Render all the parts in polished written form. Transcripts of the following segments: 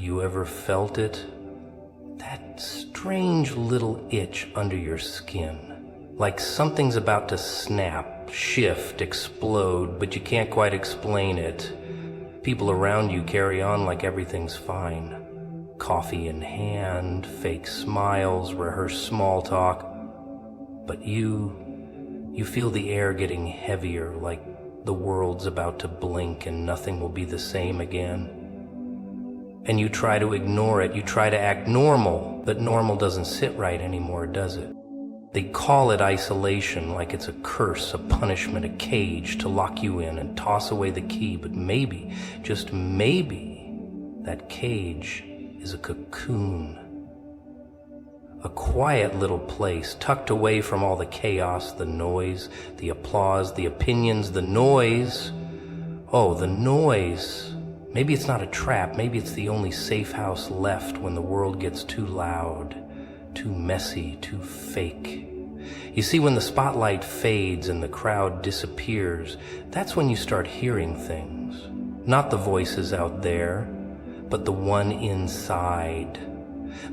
You ever felt it? That strange little itch under your skin. Like something's about to snap, shift, explode, but you can't quite explain it. People around you carry on like everything's fine. Coffee in hand, fake smiles, rehearsed small talk. But you feel the air getting heavier, like the world's about to blink and nothing will be the same again. And you try to ignore it, you try to act normal, but normal doesn't sit right anymore, does it? They call it isolation, like it's a curse, a punishment, a cage to lock you in and toss away the key. But maybe, just maybe, that cage is a cocoon. A quiet little place tucked away from all the chaos, the noise, the applause, the opinions, the noise. Oh, the noise. Maybe it's not a trap. Maybe it's the only safe house left when the world gets too loud, too messy, too fake. You see, when the spotlight fades and the crowd disappears, that's when you start hearing things. Not the voices out there, but the one inside.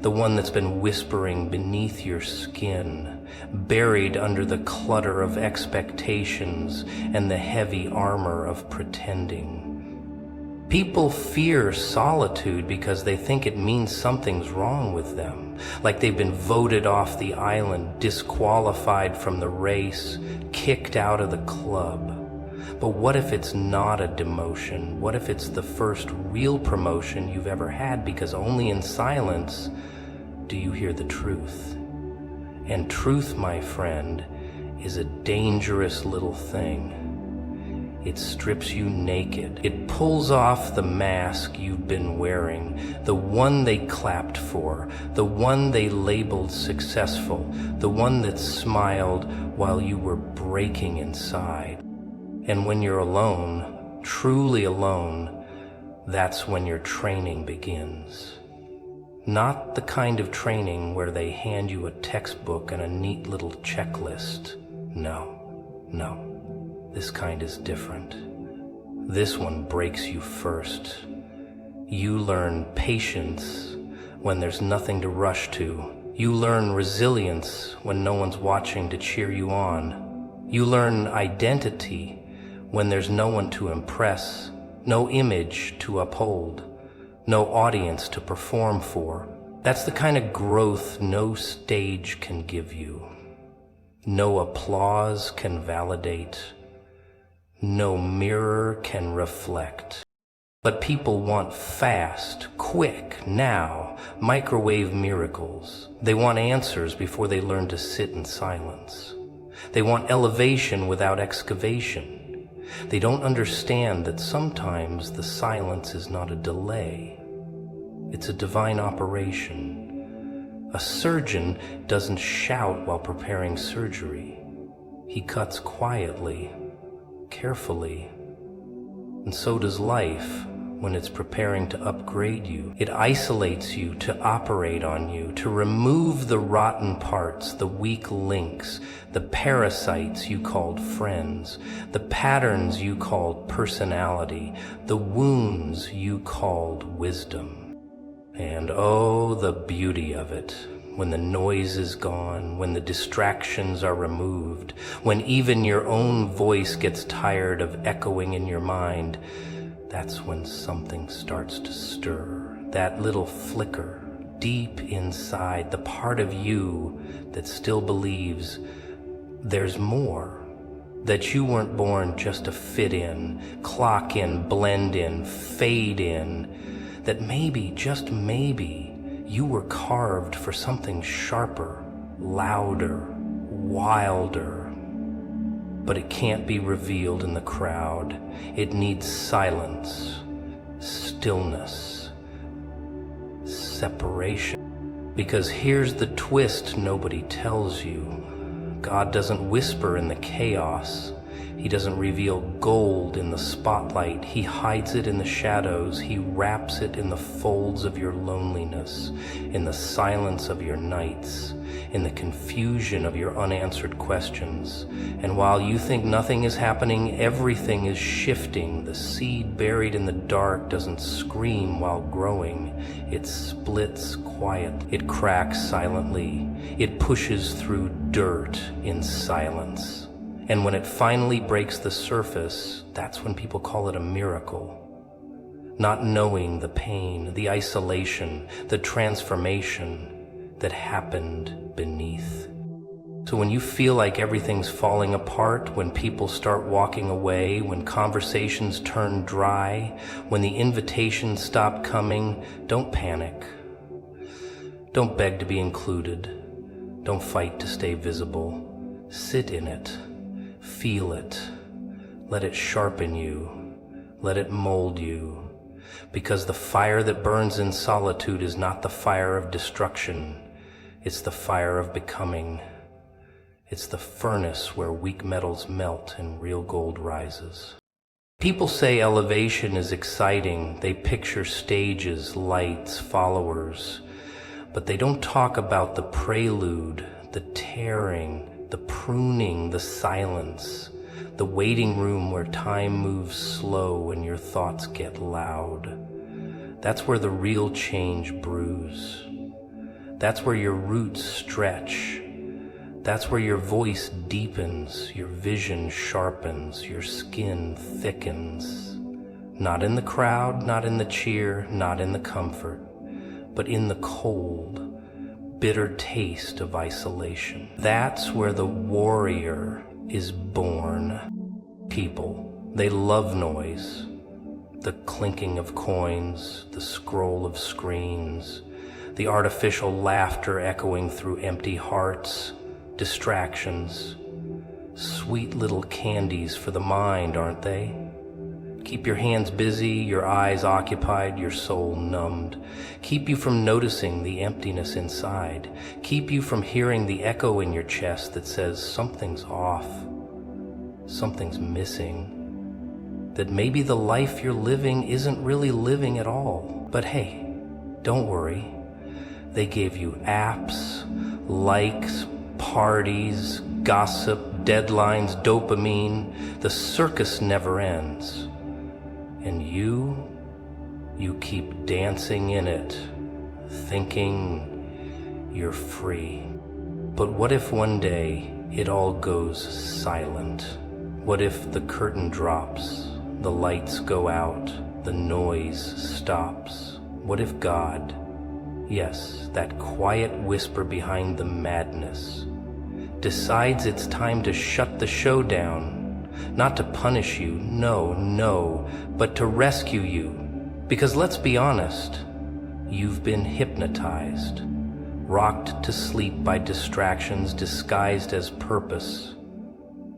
The one that's been whispering beneath your skin, buried under the clutter of expectations and the heavy armor of pretending. People fear solitude because they think it means something's wrong with them, like they've been voted off the island, disqualified from the race, kicked out of the club. But what if it's not a demotion? What if it's the first real promotion you've ever had, because only in silence do you hear the truth? And truth, my friend, is a dangerous little thing. It strips you naked. It pulls off the mask you've been wearing, the one they clapped for, the one they labeled successful, the one that smiled while you were breaking inside. And when you're alone, truly alone, that's when your training begins. Not the kind of training where they hand you a textbook and a neat little checklist. No. This kind is different. This one breaks you first. You learn patience when there's nothing to rush to. You learn resilience when no one's watching to cheer you on. You learn identity when there's no one to impress, no image to uphold, no audience to perform for. That's the kind of growth no stage can give you. No applause can validate. No mirror can reflect. But people want fast, quick, now, microwave miracles. They want answers before they learn to sit in silence. They want elevation without excavation. They don't understand that sometimes the silence is not a delay. It's a divine operation. A surgeon doesn't shout while preparing surgery. He cuts quietly, carefully. And so does life when it's preparing to upgrade you. It isolates you to operate on you, to remove the rotten parts, the weak links, the parasites you called friends, the patterns you called personality, the wounds you called wisdom. And oh, the beauty of it. When the noise is gone, when the distractions are removed, when even your own voice gets tired of echoing in your mind, that's when something starts to stir. That little flicker deep inside, the part of you that still believes there's more, that you weren't born just to fit in, clock in, blend in, fade in, that maybe, just maybe, you were carved for something sharper, louder, wilder. But it can't be revealed in the crowd. It needs silence, stillness, separation. Because here's the twist nobody tells you. God doesn't whisper in the chaos. He doesn't reveal gold in the spotlight. He hides it in the shadows. He wraps it in the folds of your loneliness, in the silence of your nights, in the confusion of your unanswered questions. And while you think nothing is happening, everything is shifting. The seed buried in the dark doesn't scream while growing. It splits quietly. It cracks silently. It pushes through dirt in silence. And when it finally breaks the surface, that's when people call it a miracle. Not knowing the pain, the isolation, the transformation that happened beneath. So when you feel like everything's falling apart, when people start walking away, when conversations turn dry, when the invitations stop coming, don't panic. Don't beg to be included. Don't fight to stay visible. Sit in it. Feel it. Let it sharpen you. Let it mold you. Because the fire that burns in solitude is not the fire of destruction. It's the fire of becoming. It's the furnace where weak metals melt and real gold rises. People say elevation is exciting. They picture stages, lights, followers. But they don't talk about the prelude, the tearing, the pruning, the silence, the waiting room where time moves slow and your thoughts get loud. That's where the real change brews. That's where your roots stretch. That's where your voice deepens, your vision sharpens, your skin thickens. Not in the crowd, not in the cheer, not in the comfort, but in the cold, bitter taste of isolation. That's where the warrior is born. People, they love noise. The clinking of coins, the scroll of screens, the artificial laughter echoing through empty hearts, distractions, sweet little candies for the mind, aren't they? Keep your hands busy, your eyes occupied, your soul numbed. Keep you from noticing the emptiness inside. Keep you from hearing the echo in your chest that says something's off, something's missing, that maybe the life you're living isn't really living at all. But hey, don't worry. They gave you apps, likes, parties, gossip, deadlines, dopamine. The circus never ends. And you keep dancing in it, thinking you're free. But what if one day it all goes silent? What if the curtain drops, the lights go out, the noise stops? What if God, yes, that quiet whisper behind the madness, decides it's time to shut the show down? Not to punish you, no, but to rescue you. Because let's be honest, you've been hypnotized, rocked to sleep by distractions disguised as purpose.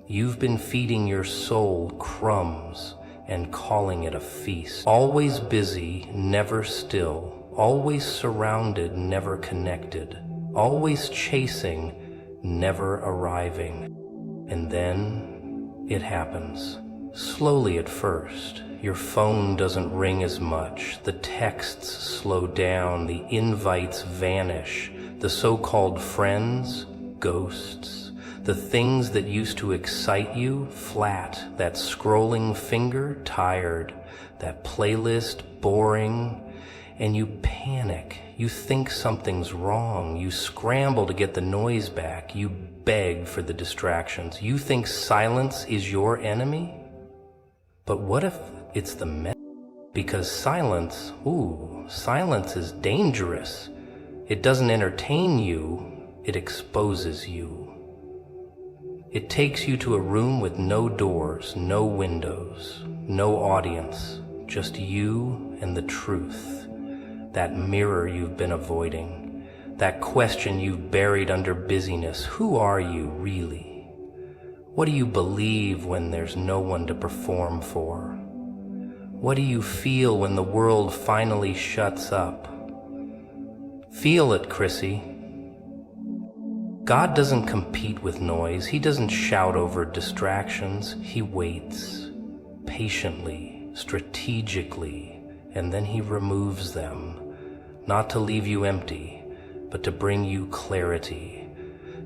You've been feeding your soul crumbs and calling it a feast. Always busy, never still. Always surrounded, never connected. Always chasing, never arriving. And then it happens. Slowly at first. Your phone doesn't ring as much. The texts slow down. The invites vanish. The so-called friends, ghosts. The things that used to excite you, flat. That scrolling finger, tired. That playlist, boring. And you panic. You think something's wrong. You scramble to get the noise back. You beg for the distractions. You think silence is your enemy? But what if it's the Because silence is dangerous. It doesn't entertain you, it exposes you. It takes you to a room with no doors, no windows, no audience, just you and the truth. That mirror you've been avoiding. That question you've buried under busyness. Who are you, really? What do you believe when there's no one to perform for? What do you feel when the world finally shuts up? Feel it, Chrissy. God doesn't compete with noise. He doesn't shout over distractions. He waits patiently, strategically, and then he removes them, not to leave you empty, but to bring you clarity,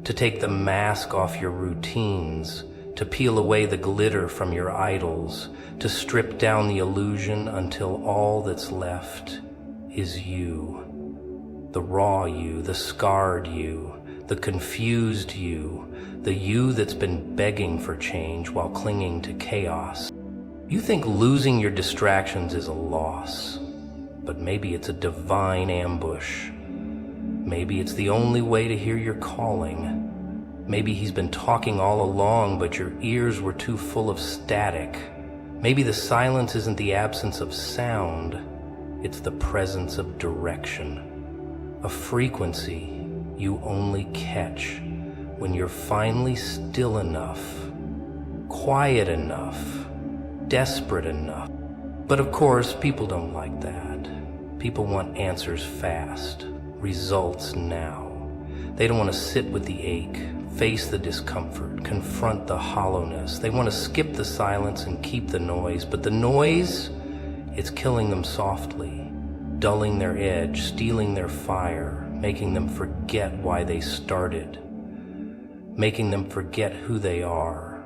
to take the mask off your routines, to peel away the glitter from your idols, to strip down the illusion until all that's left is you. The raw you, the scarred you, the confused you, the you that's been begging for change while clinging to chaos. You think losing your distractions is a loss, but maybe it's a divine ambush. Maybe it's the only way to hear your calling. Maybe he's been talking all along, but your ears were too full of static. Maybe the silence isn't the absence of sound, it's the presence of direction, a frequency you only catch when you're finally still enough, quiet enough, desperate enough. But of course, people don't like that. People want answers fast, results now. They don't want to sit with the ache, face the discomfort, confront the hollowness. They want to skip the silence and keep the noise, but the noise, it's killing them softly, dulling their edge, stealing their fire, making them forget why they started, making them forget who they are,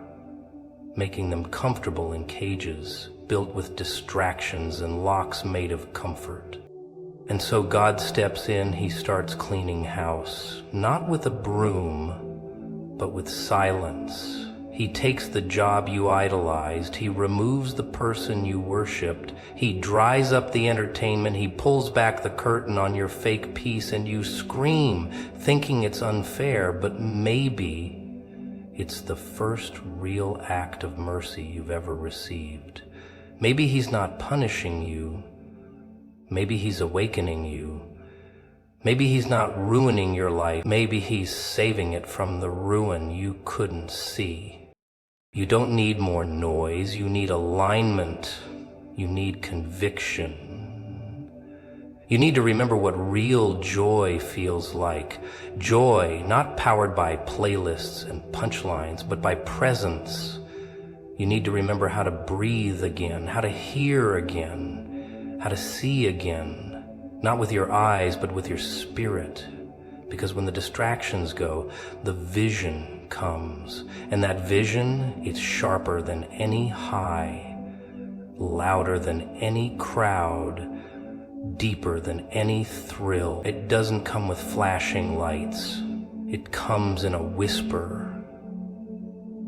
making them comfortable in cages built with distractions and locks made of comfort. And so God steps in, he starts cleaning house, not with a broom, but with silence. He takes the job you idolized, he removes the person you worshipped, he dries up the entertainment, he pulls back the curtain on your fake peace, and you scream, thinking it's unfair, but maybe it's the first real act of mercy you've ever received. Maybe he's not punishing you, maybe he's awakening you. Maybe he's not ruining your life, maybe he's saving it from the ruin you couldn't see. You don't need more noise, you need alignment, you need conviction. You need to remember what real joy feels like. Joy not powered by playlists and punchlines, but by presence. You need to remember how to breathe again, how to hear again, how to see again, not with your eyes, but with your spirit. Because when the distractions go, the vision comes. And that vision, it's sharper than any high, louder than any crowd, deeper than any thrill. It doesn't come with flashing lights. It comes in a whisper,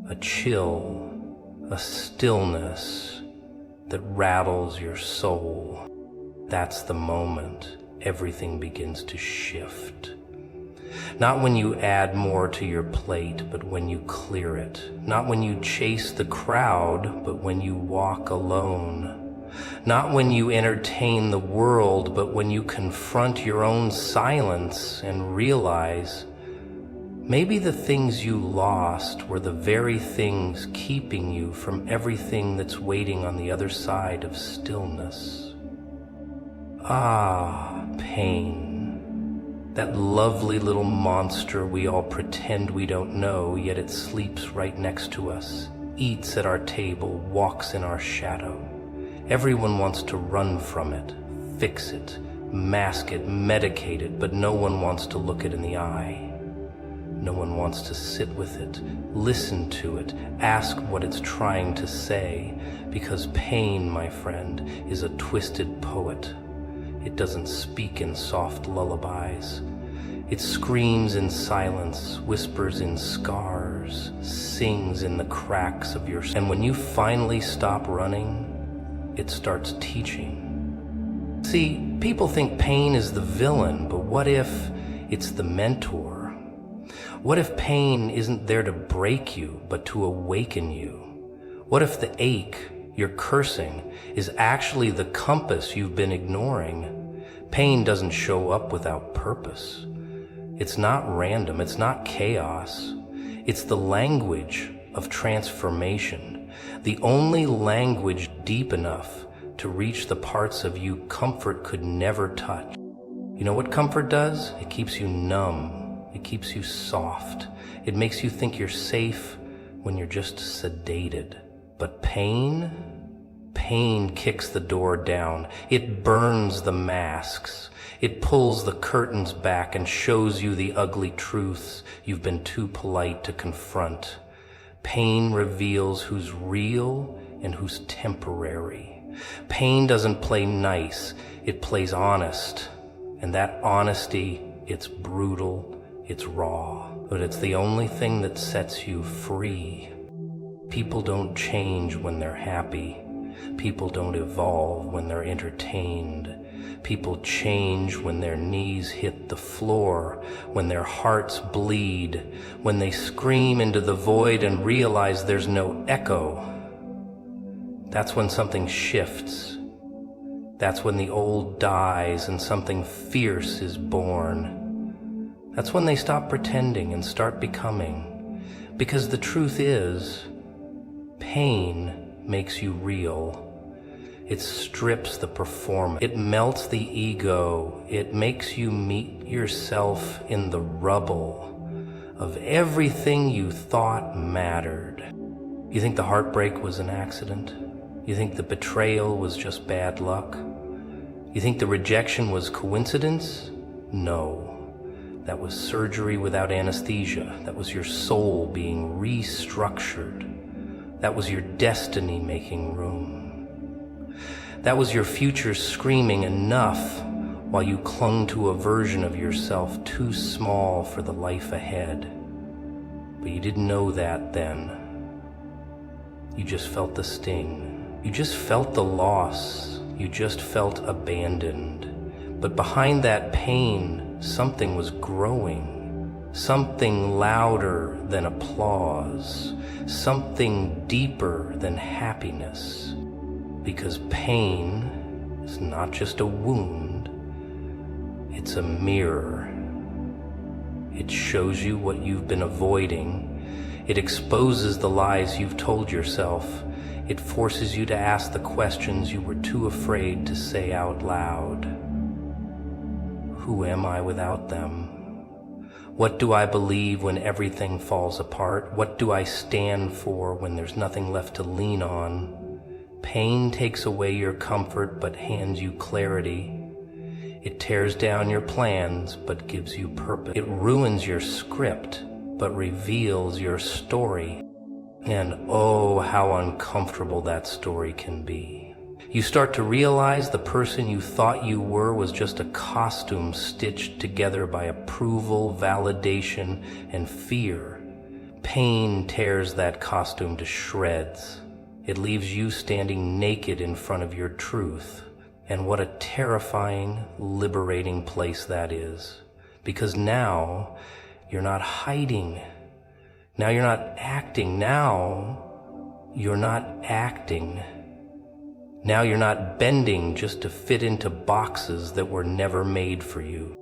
a chill, a stillness that rattles your soul. That's the moment everything begins to shift. Not when you add more to your plate, but when you clear it. Not when you chase the crowd, but when you walk alone. Not when you entertain the world, but when you confront your own silence and realize maybe the things you lost were the very things keeping you from everything that's waiting on the other side of stillness. Ah, pain. That lovely little monster we all pretend we don't know, yet it sleeps right next to us, eats at our table, walks in our shadow. Everyone wants to run from it, fix it, mask it, medicate it, but no one wants to look it in the eye. No one wants to sit with it, listen to it, ask what it's trying to say, because pain, my friend, is a twisted poet. It doesn't speak in soft lullabies. It screams in silence, whispers in scars, sings in the cracks of your... And when you finally stop running, it starts teaching. See, people think pain is the villain, but what if it's the mentor? What if pain isn't there to break you, but to awaken you? What if the ache you're cursing is actually the compass you've been ignoring? Pain doesn't show up without purpose. It's not random, it's not chaos. It's the language of transformation, the only language deep enough to reach the parts of you comfort could never touch. You know what comfort does? It keeps you numb. It keeps you soft. It makes you think you're safe when you're just sedated. But pain kicks the door down. It burns the masks. It pulls the curtains back and shows you the ugly truths you've been too polite to confront. Pain reveals who's real and who's temporary. Pain doesn't play nice, it plays honest. And that honesty, it's brutal, it's raw, but it's the only thing that sets you free. People don't change when they're happy. People don't evolve when they're entertained. People change when their knees hit the floor, when their hearts bleed, when they scream into the void and realize there's no echo. That's when something shifts. That's when the old dies and something fierce is born. That's when they stop pretending and start becoming. Because the truth is, pain makes you real. It strips the performance. It melts the ego. It makes you meet yourself in the rubble of everything you thought mattered. You think the heartbreak was an accident? You think the betrayal was just bad luck? You think the rejection was coincidence? No. That was surgery without anesthesia. That was your soul being restructured. That was your destiny making room. That was your future screaming enough while you clung to a version of yourself too small for the life ahead. But you didn't know that then. You just felt the sting. You just felt the loss. You just felt abandoned. But behind that pain, something was growing. Something louder than applause. Something deeper than happiness. Because pain is not just a wound, it's a mirror. It shows you what you've been avoiding. It exposes the lies you've told yourself. It forces you to ask the questions you were too afraid to say out loud. Who am I without them? What do I believe when everything falls apart? What do I stand for when there's nothing left to lean on? Pain takes away your comfort but hands you clarity. It tears down your plans but gives you purpose. It ruins your script but reveals your story. And oh, how uncomfortable that story can be. You start to realize the person you thought you were was just a costume stitched together by approval, validation, and fear. Pain tears that costume to shreds. It leaves you standing naked in front of your truth. And what a terrifying, liberating place that is. Because now, you're not hiding. Now you're not acting. Now, you're not acting. Now you're not bending just to fit into boxes that were never made for you.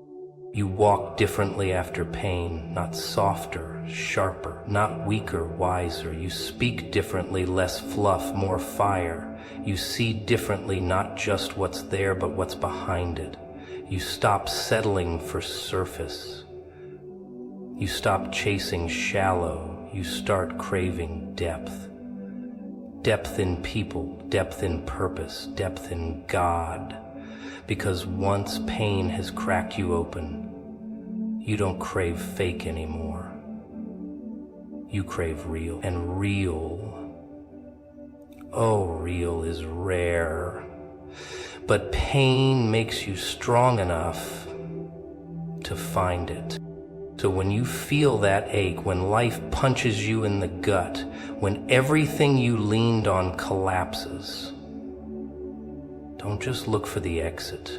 You walk differently after pain, not softer, sharper, not weaker, wiser. You speak differently, less fluff, more fire. You see differently, not just what's there, but what's behind it. You stop settling for surface. You stop chasing shallow. You start craving depth. Depth in people, depth in purpose, depth in God. Because once pain has cracked you open, you don't crave fake anymore. You crave real. And real, oh, real is rare. But pain makes you strong enough to find it. So when you feel that ache, when life punches you in the gut, when everything you leaned on collapses, don't just look for the exit.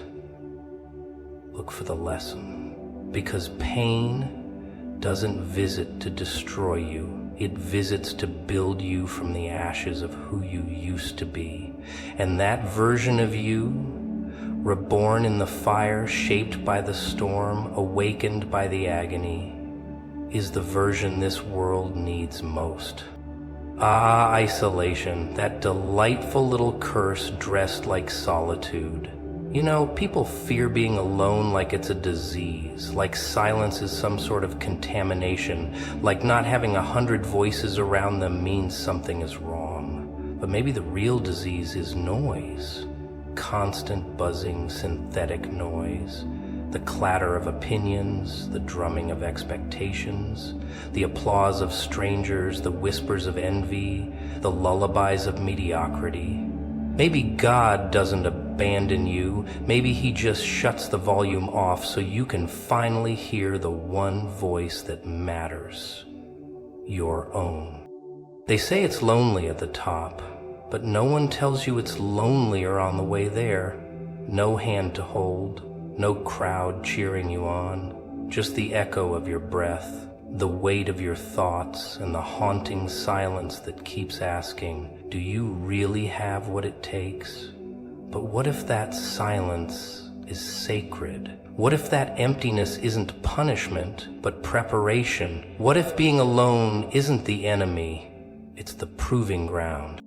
Look for the lesson. Because pain doesn't visit to destroy you. It visits to build you from the ashes of who you used to be. And that version of you, reborn in the fire, shaped by the storm, awakened by the agony, is the version this world needs most. Ah, isolation, that delightful little curse dressed like solitude. You know, people fear being alone like it's a disease, like silence is some sort of contamination, like not having 100 voices around them means something is wrong. But maybe the real disease is noise. Constant buzzing, synthetic noise. The clatter of opinions, the drumming of expectations, the applause of strangers, the whispers of envy, the lullabies of mediocrity. Maybe God doesn't abandon you. Maybe He just shuts the volume off so you can finally hear the one voice that matters. Your own. They say it's lonely at the top, but no one tells you it's lonelier on the way there. No hand to hold, no crowd cheering you on, just the echo of your breath, the weight of your thoughts, and the haunting silence that keeps asking, do you really have what it takes? But what if that silence is sacred? What if that emptiness isn't punishment, but preparation? What if being alone isn't the enemy, it's the proving ground?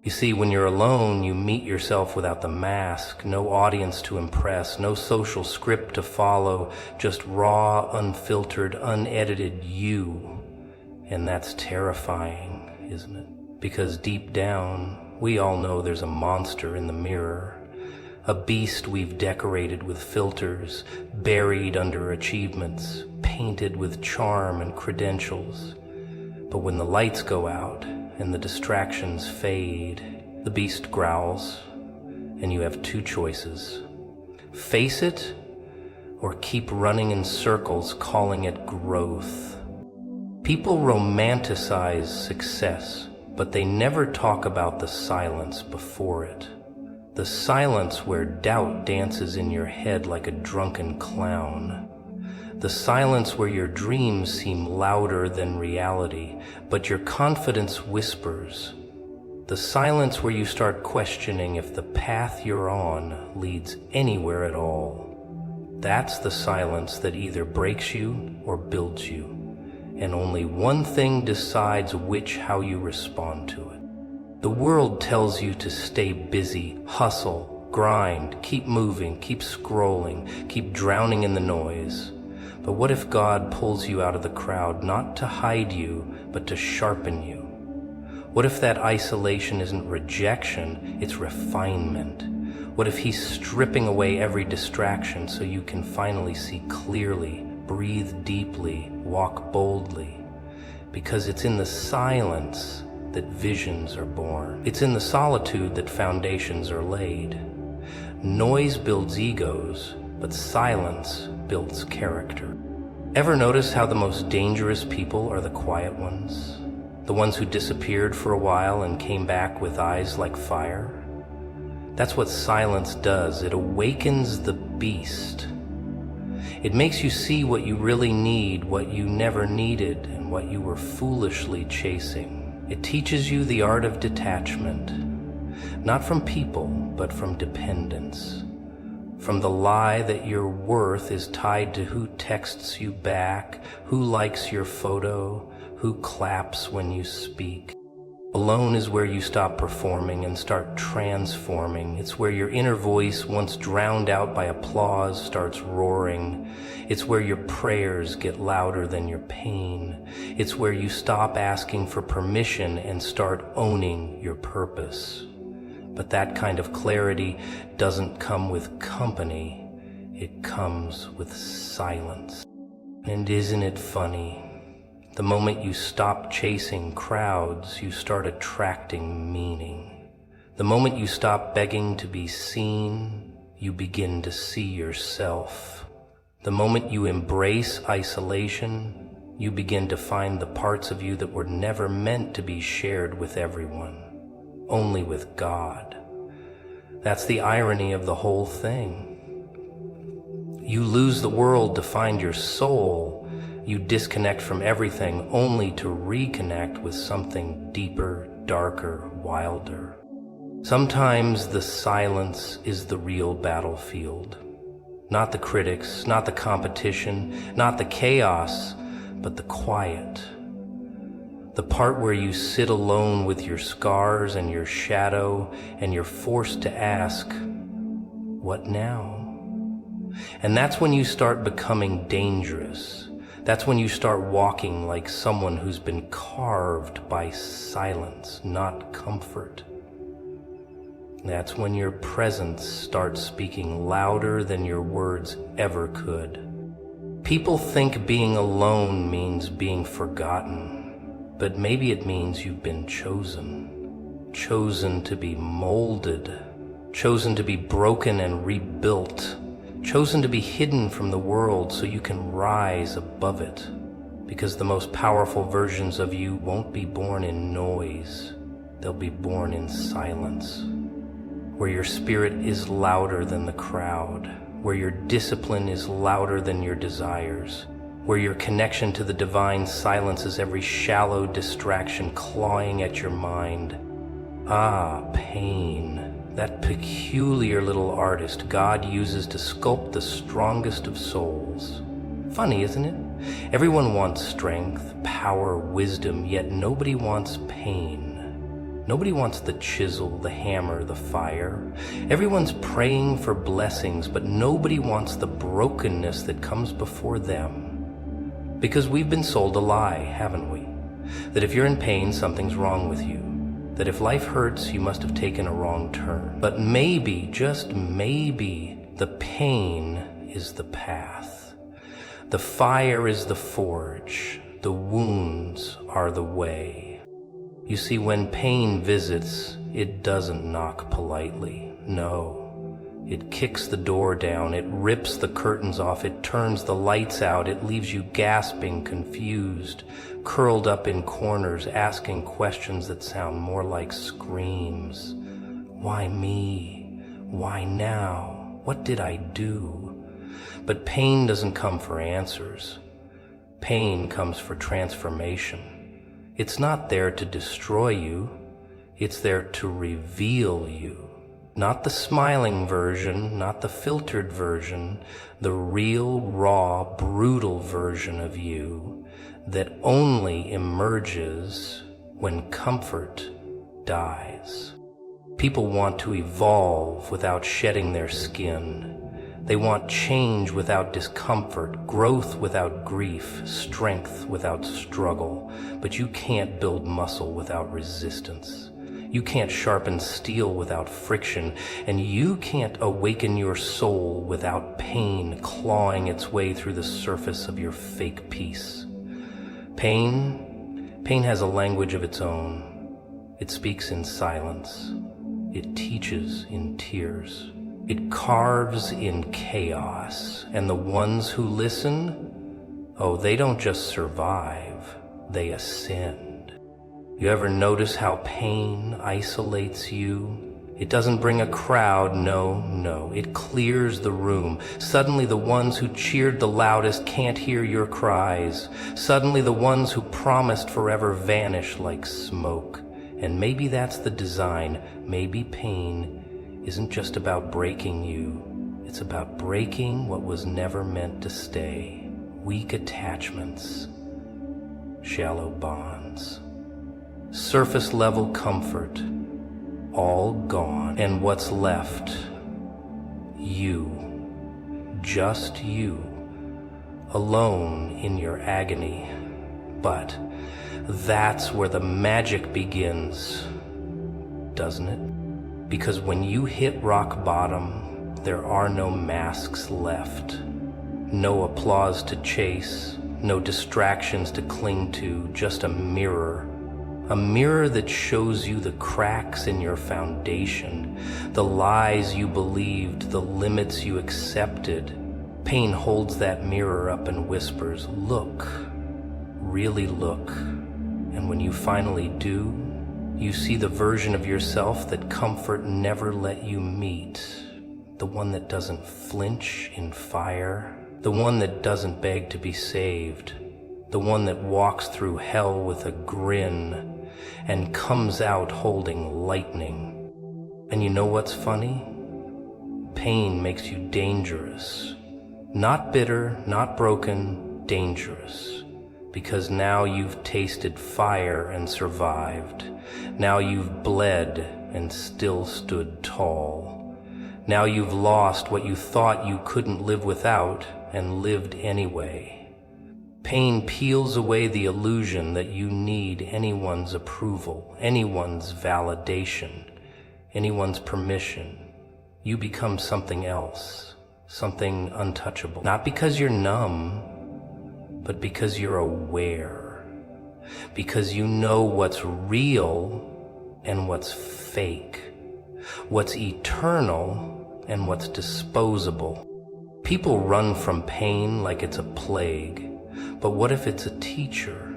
You see, when you're alone, you meet yourself without the mask, no audience to impress, no social script to follow, just raw, unfiltered, unedited you. And that's terrifying, isn't it? Because deep down, we all know there's a monster in the mirror, a beast we've decorated with filters, buried under achievements, painted with charm and credentials. But when the lights go out, and the distractions fade, the beast growls, and you have two choices. Face it, or keep running in circles calling it growth. People romanticize success, but they never talk about the silence before it. The silence where doubt dances in your head like a drunken clown. The silence where your dreams seem louder than reality, but your confidence whispers. The silence where you start questioning if the path you're on leads anywhere at all. That's the silence that either breaks you or builds you, and only one thing decides how you respond to it. The world tells you to stay busy, hustle, grind, keep moving, keep scrolling, keep drowning in the noise. But what if God pulls you out of the crowd, not to hide you, but to sharpen you? What if that isolation isn't rejection, it's refinement? What if He's stripping away every distraction so you can finally see clearly, breathe deeply, walk boldly? Because it's in the silence that visions are born. It's in the solitude that foundations are laid. Noise builds egos, but silence builds character. Ever notice how the most dangerous people are the quiet ones? The ones who disappeared for a while and came back with eyes like fire? That's what silence does. It awakens the beast. It makes you see what you really need, what you never needed, and what you were foolishly chasing. It teaches you the art of detachment, not from people, but from dependence. From the lie that your worth is tied to who texts you back, who likes your photo, who claps when you speak. Alone is where you stop performing and start transforming. It's where your inner voice, once drowned out by applause, starts roaring. It's where your prayers get louder than your pain. It's where you stop asking for permission and start owning your purpose. But that kind of clarity doesn't come with company, it comes with silence. And isn't it funny? The moment you stop chasing crowds, you start attracting meaning. The moment you stop begging to be seen, you begin to see yourself. The moment you embrace isolation, you begin to find the parts of you that were never meant to be shared with everyone. Only with God. That's the irony of the whole thing. You lose the world to find your soul. You disconnect from everything only to reconnect with something deeper, darker, wilder. Sometimes the silence is the real battlefield. Not the critics, not the competition, not the chaos, but the quiet. The part where you sit alone with your scars and your shadow, and you're forced to ask, What now? And that's when you start becoming dangerous. That's when you start walking like someone who's been carved by silence, not comfort. That's when your presence starts speaking louder than your words ever could. People think being alone means being forgotten, but maybe it means you've been chosen. Chosen to be molded, chosen to be broken and rebuilt, chosen to be hidden from the world so you can rise above it. Because the most powerful versions of you won't be born in noise, they'll be born in silence. Where your spirit is louder than the crowd, where your discipline is louder than your desires, where your connection to the divine silences every shallow distraction clawing at your mind. Ah, pain, that peculiar little artist God uses to sculpt the strongest of souls. Funny, isn't it? Everyone wants strength, power, wisdom, yet nobody wants pain. Nobody wants the chisel, the hammer, the fire. Everyone's praying for blessings, but nobody wants the brokenness that comes before them. Because we've been sold a lie, haven't we? That if you're in pain, something's wrong with you. That if life hurts, you must have taken a wrong turn. But maybe, just maybe, the pain is the path. The fire is the forge. The wounds are the way. You see, when pain visits, it doesn't knock politely. No. It kicks the door down, it rips the curtains off, it turns the lights out, it leaves you gasping, confused, curled up in corners, asking questions that sound more like screams. Why me? Why now? What did I do? But pain doesn't come for answers. Pain comes for transformation. It's not there to destroy you, it's there to reveal you. Not the smiling version, not the filtered version, the real, raw, brutal version of you that only emerges when comfort dies. People want to evolve without shedding their skin. They want change without discomfort, growth without grief, strength without struggle. But you can't build muscle without resistance. You can't sharpen steel without friction, and you can't awaken your soul without pain clawing its way through the surface of your fake peace. Pain has a language of its own. It speaks in silence. It teaches in tears. It carves in chaos, and the ones who listen, oh, they don't just survive, they ascend. You ever notice how pain isolates you? It doesn't bring a crowd, no, it clears the room. Suddenly the ones who cheered the loudest can't hear your cries. Suddenly the ones who promised forever vanish like smoke. And maybe that's the design. Maybe pain isn't just about breaking you. It's about breaking what was never meant to stay. Weak attachments, shallow bonds, surface level comfort, all gone. And what's left? You. Just you. Alone in your agony. But that's where the magic begins, doesn't it? Because when you hit rock bottom, there are no masks left. No applause to chase, no distractions to cling to, just a mirror. A mirror that shows you the cracks in your foundation, the lies you believed, the limits you accepted. Pain holds that mirror up and whispers, look, really look. And when you finally do, you see the version of yourself that comfort never let you meet. The one that doesn't flinch in fire. The one that doesn't beg to be saved. The one that walks through hell with a grin and comes out holding lightning. And you know what's funny? Pain makes you dangerous. Not bitter, not broken, dangerous. Because now you've tasted fire and survived. Now you've bled and still stood tall. Now you've lost what you thought you couldn't live without and lived anyway. Pain peels away the illusion that you need anyone's approval, anyone's validation, anyone's permission. You become something else, something untouchable. Not because you're numb, but because you're aware. Because you know what's real and what's fake, what's eternal and what's disposable. People run from pain like it's a plague, but what if it's a teacher?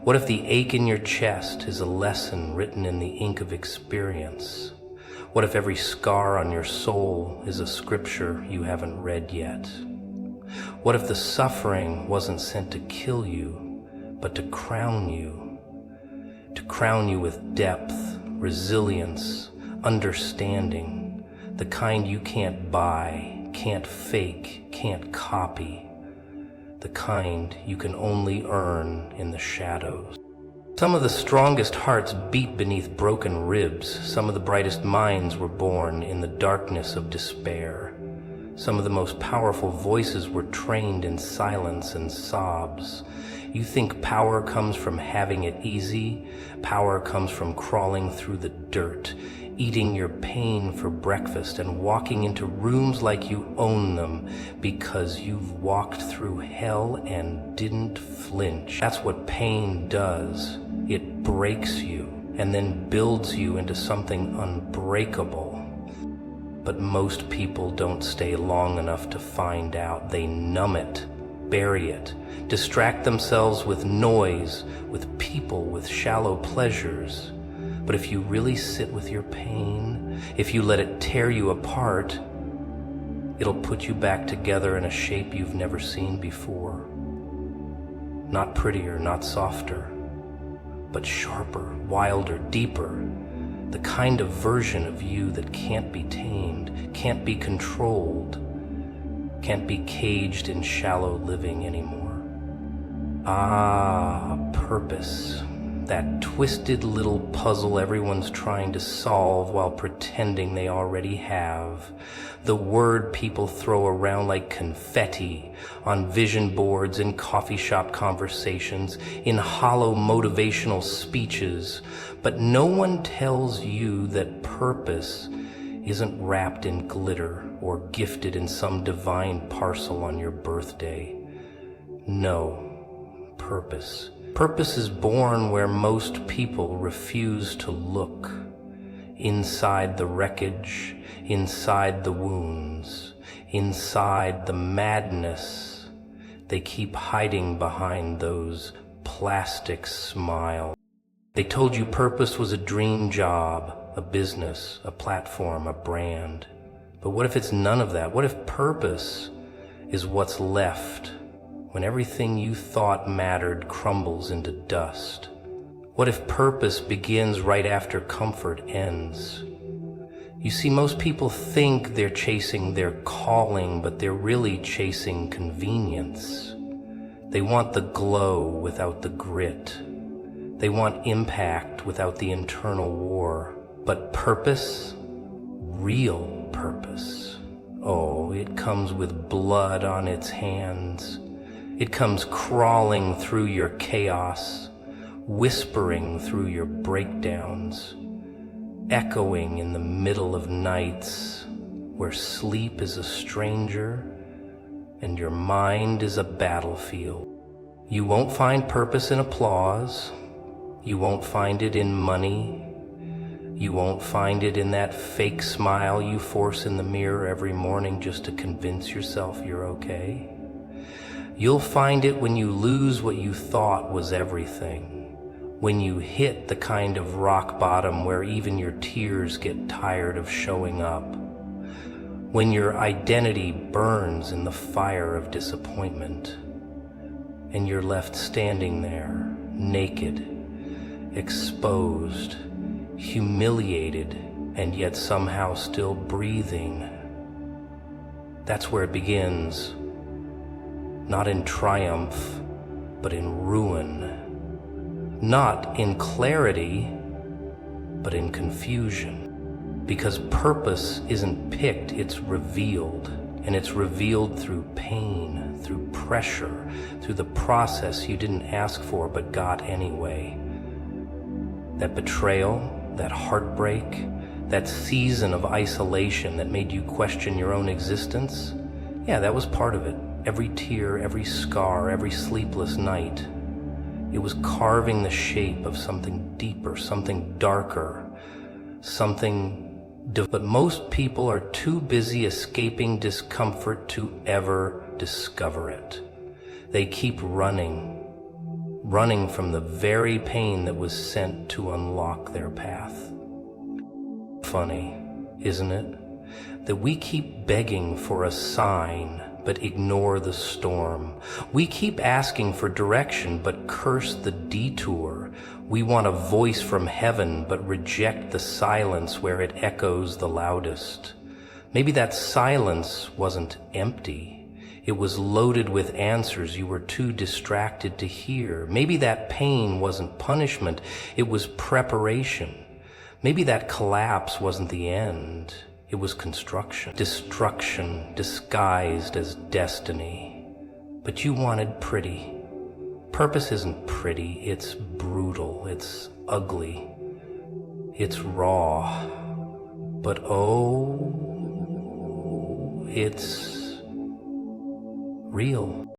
What if the ache in your chest is a lesson written in the ink of experience? What if every scar on your soul is a scripture you haven't read yet? What if the suffering wasn't sent to kill you, but to crown you? To crown you with depth, resilience, understanding, the kind you can't buy, can't fake, can't copy, the kind you can only earn in the shadows. Some of the strongest hearts beat beneath broken ribs. Some of the brightest minds were born in the darkness of despair. Some of the most powerful voices were trained in silence and sobs. You think power comes from having it easy? Power comes from crawling through the dirt, eating your pain for breakfast and walking into rooms like you own them because you've walked through hell and didn't flinch. That's what pain does. It breaks you and then builds you into something unbreakable. But most people don't stay long enough to find out. They numb it, bury it, distract themselves with noise, with people, with shallow pleasures. But if you really sit with your pain, if you let it tear you apart, it'll put you back together in a shape you've never seen before. Not prettier, not softer, but sharper, wilder, deeper. The kind of version of you that can't be tamed, can't be controlled, can't be caged in shallow living anymore. Ah, purpose. That twisted little puzzle everyone's trying to solve while pretending they already have. The word people throw around like confetti on vision boards, in coffee shop conversations, in hollow motivational speeches. But no one tells you that purpose isn't wrapped in glitter or gifted in some divine parcel on your birthday. No, purpose. Purpose is born where most people refuse to look. Inside the wreckage, inside the wounds, inside the madness, they keep hiding behind those plastic smiles. They told you purpose was a dream job, a business, a platform, a brand. But what if it's none of that? What if purpose is what's left when everything you thought mattered crumbles into dust? What if purpose begins right after comfort ends? You see, most people think they're chasing their calling, but they're really chasing convenience. They want the glow without the grit. They want impact without the internal war. But purpose, real purpose, oh, it comes with blood on its hands. It comes crawling through your chaos, whispering through your breakdowns, echoing in the middle of nights where sleep is a stranger and your mind is a battlefield. You won't find purpose in applause. You won't find it in money. You won't find it in that fake smile you force in the mirror every morning just to convince yourself you're okay. You'll find it when you lose what you thought was everything, when you hit the kind of rock bottom where even your tears get tired of showing up, when your identity burns in the fire of disappointment, and you're left standing there, naked, exposed, humiliated, and yet somehow still breathing. That's where it begins. Not in triumph, but in ruin. Not in clarity, but in confusion. Because purpose isn't picked, it's revealed. And it's revealed through pain, through pressure, through the process you didn't ask for but got anyway. That betrayal, that heartbreak, that season of isolation that made you question your own existence, yeah, that was part of it. Every tear, every scar, every sleepless night. It was carving the shape of something deeper, something darker, but most people are too busy escaping discomfort to ever discover it. They keep running from the very pain that was sent to unlock their path. Funny, isn't it? That we keep begging for a sign, but ignore the storm. We keep asking for direction, but curse the detour. We want a voice from heaven, but reject the silence where it echoes the loudest. Maybe that silence wasn't empty. It was loaded with answers you were too distracted to hear. Maybe that pain wasn't punishment, it was preparation. Maybe that collapse wasn't the end. It was construction, destruction disguised as destiny. But you wanted pretty. Purpose isn't pretty, it's brutal, it's ugly, it's raw. But oh, it's real.